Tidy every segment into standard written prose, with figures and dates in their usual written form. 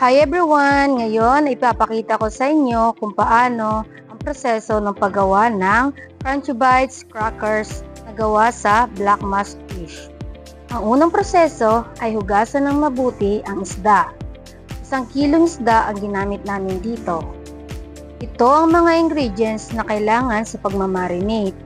Hi everyone! Ngayon, ipapakita ko sa inyo kung paano ang proseso ng paggawa ng Crunchy Bites crackers na gawa sa Black Musk fish. Ang unang proseso ay hugasan ng mabuti ang isda. 1 kilong isda ang ginamit namin dito. Ito ang mga ingredients na kailangan sa pagmamarinate.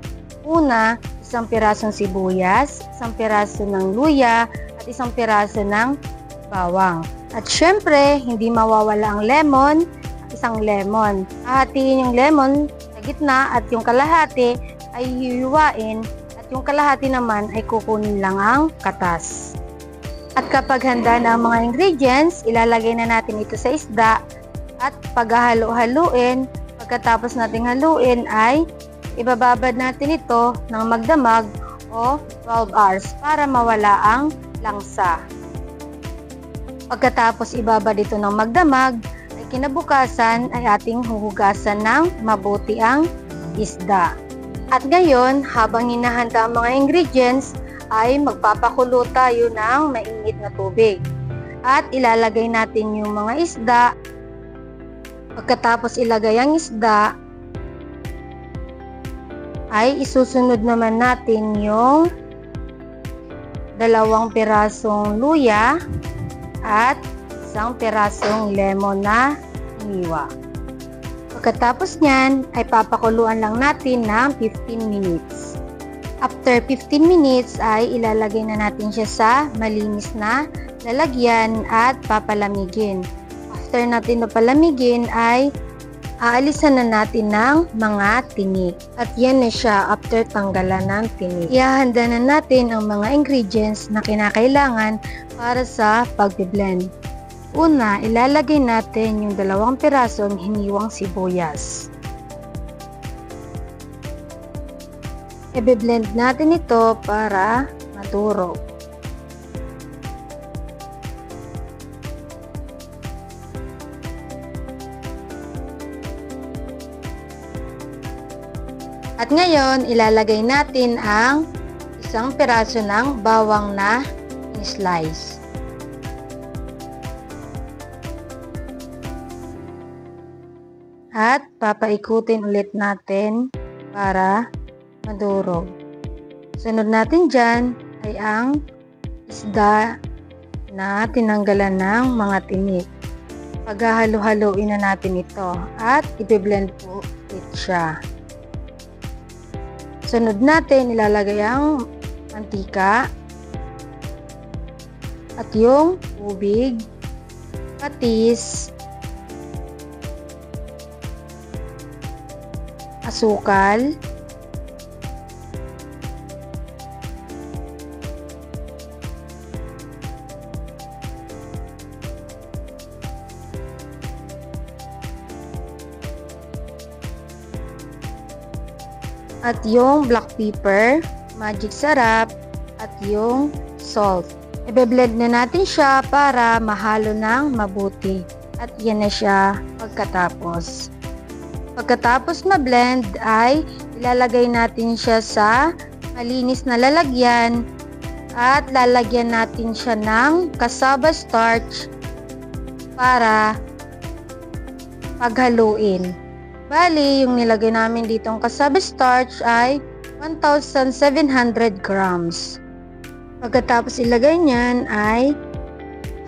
Una, 1 pirasong sibuyas, 1 piraso ng luya, at 1 piraso ng bawang. At syempre, hindi mawawala ang lemon, 1 lemon. Hahatiin yung lemon sa gitna at yung kalahati ay hihiwain at yung kalahati naman ay kukunin lang ang katas. At kapag handa na ang mga ingredients, ilalagay na natin ito sa isda at paghahalo-haluin. Pagkatapos nating haluin ay ibababad natin ito ng magdamag o 12 hours para mawala ang langsa. Pagkatapos ibabad ito ng magdamag, ay kinabukasan ay ating huhugasan ng mabuti ang isda. At ngayon, habang hinahanda ang mga ingredients, ay magpapakulo tayo ng mainit na tubig. At ilalagay natin yung mga isda. Pagkatapos ilagay ang isda, ay isusunod naman natin yung 2 pirasong luya at 1 pirasong lemon na hiniwa. Pagkatapos nyan ay papakuluan lang natin ng 15 minutes. After 15 minutes ay ilalagay na natin siya sa malinis na lalagyan at papalamigin. After natin papalamigin ay aalisan na natin ng mga tinik. At yan na siya after tanggalan ng tinik. Ihahanda na natin ang mga ingredients na kinakailangan para sa pag-blend. Una, ilalagay natin yung 2 pirasong hiniwang sibuyas. I-blend natin ito para madurog. At ngayon, ilalagay natin ang 1 piraso ng bawang na slice. At papaikutin ulit natin para madurog. Sunod natin dyan ay ang isda na tinanggalan ng mga tinik. Paghahalo-haloin na natin ito at i-blend po ulit siya. Sunod natin, ilalagay ang mantika at yung tubig, patis, asukal, at yung black pepper, magic sarap, at yung salt. I-blend na natin siya para mahalo ng mabuti. At yan na siya pagkatapos. Pagkatapos ma-blend ay ilalagay natin siya sa malinis na lalagyan at lalagyan natin siya ng cassava starch para paghaluin. Bali, yung nilagay namin ditong cassava starch ay 1,700 grams. Pagkatapos ilagay niyan ay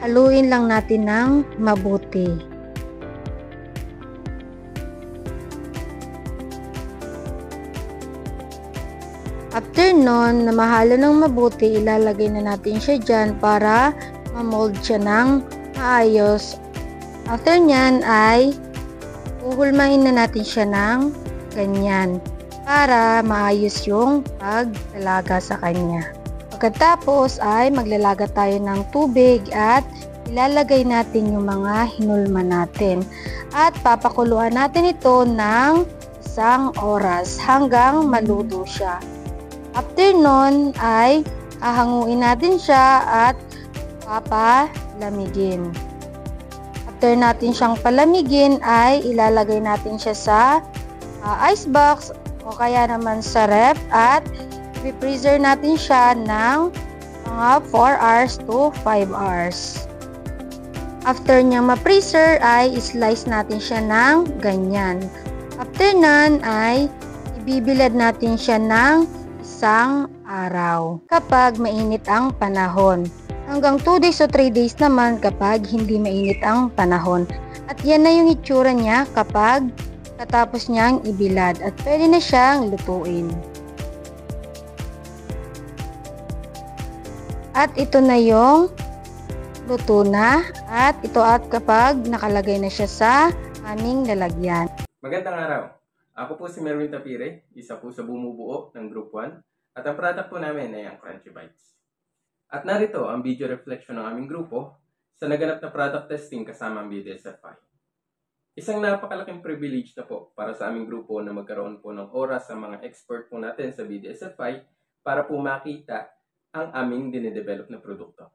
haluin lang natin ng mabuti. After nun, na mahalo ng mabuti, ilalagay na natin siya dyan para ma-mold siya ng maayos. After nyan ay uhulmahin na natin siya ng ganyan para maayos yung paglalaga sa kanya. Pagkatapos ay maglalaga tayo ng tubig at ilalagay natin yung mga hinulma natin. At papakuluan natin ito ng 1 oras hanggang maluto siya. After nun ay hahanguin natin siya at papalamigin. After natin siyang palamigin ay ilalagay natin siya sa ice box o kaya naman sa ref at i-freezer natin siya ng mga 4 hours to 5 hours. After niyang ma-freezer ay slice natin siya ng ganyan. After nun ay ibibilad natin siya ng isang araw kapag mainit ang panahon. Hanggang 2 days o 3 days naman kapag hindi mainit ang panahon. At yan na yung itsura niya kapag katapos niyang ibilad at pwede na siyang lutuin. At ito na yung luto na at ito at kapag nakalagay na siya sa aming lalagyan. Magandang araw! Ako po si Merwin Tapire, isa po sa bumubuo ng Group 1 at ang product po namin ay ang Crunchy Bites. At narito ang video reflection ng aming grupo sa naganap na product testing kasama ang BDSFI. Isang napakalaking privilege na po para sa aming grupo na magkaroon po ng oras sa mga expert po natin sa BDSFI para po makita ang aming dinedevelop na produkto.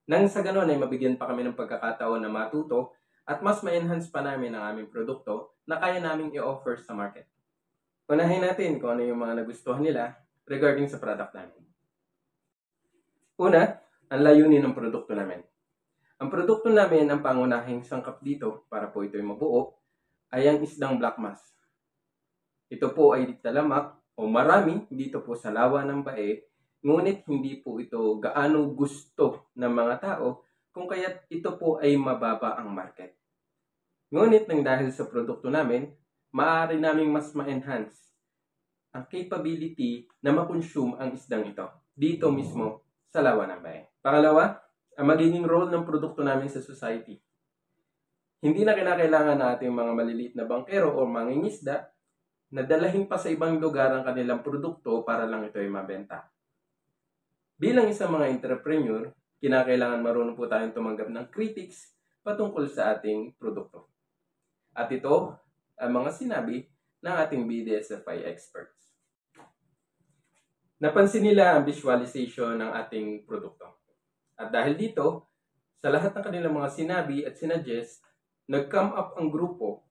Nang sa ganon ay mabigyan pa kami ng pagkakataon na matuto at mas ma-enhance pa namin ang aming produkto na kaya naming i-offer sa market. Unahin natin kung ano yung mga nagustuhan nila regarding sa product namin. Una, ang layunin ng produkto namin. Ang produkto namin, ang pangunahing sangkap dito para po ito'y mabuo, ay ang isdang black mass. Ito po ay talamak o marami dito po sa lawa ng bae, ngunit hindi po ito gaano gusto ng mga tao kung kaya't ito po ay mababa ang market. Ngunit nang dahil sa produkto namin, maaari naming mas ma-enhance ang capability na ma-consume ang isdang ito dito mismo sa lawa ng bae. Pangalawa, ang magiging role ng produkto namin sa society. Hindi na kinakailangan na ating mga maliliit na bangkero o mangingisda na dalahin pa sa ibang lugar ang kanilang produkto para lang ito ay mabenta. Bilang isang mga entrepreneur, kinakailangan marunong po tayong tumanggap ng critics patungkol sa ating produkto. At ito ang mga sinabi ng ating BDSFI experts. Napansin nila ang visualization ng ating produkto. At dahil dito, sa lahat ng kanilang mga sinabi at sinuggest, nag-come up ang grupo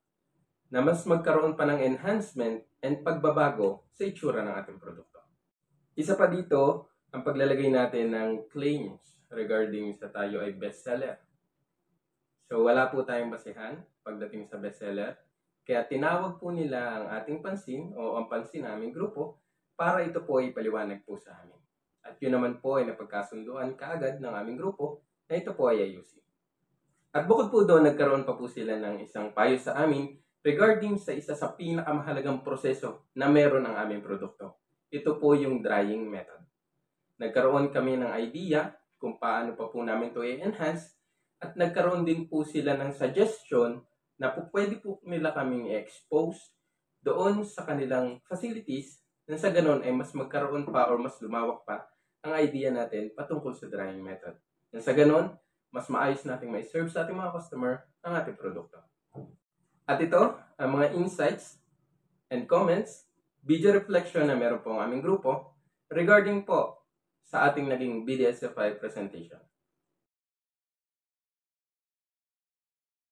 na mas magkaroon pa ng enhancement and pagbabago sa itsura ng ating produkto. Isa pa dito, ang paglalagay natin ng claims regarding sa tayo ay bestseller. So wala po tayong basehan pagdating sa bestseller, kaya tinawag po nila ang ating pansin o ang pansin naming grupo para ito po ay paliwanag po sa amin. At yun naman po ay napagkasunduan kaagad ng aming grupo na ito po ay ayusin. At bukod po doon, nagkaroon pa po sila ng isang payo sa amin regarding sa isa sa pinakamahalagang proseso na meron ang aming produkto. Ito po yung drying method. Nagkaroon kami ng idea kung paano pa po namin ito i-enhance at nagkaroon din po sila ng suggestion na po pwede po nila kaming i-expose doon sa kanilang facilities na sa ganon ay mas magkaroon pa or mas lumawak pa ang idea natin patungkol sa drying method. Nang sa ganon, mas maayos natin ma-serve sa ating mga customer ang ating produkto. At ito, ang mga insights and comments, video reflection na meron po ang aming grupo regarding po sa ating naging BDSFI presentation.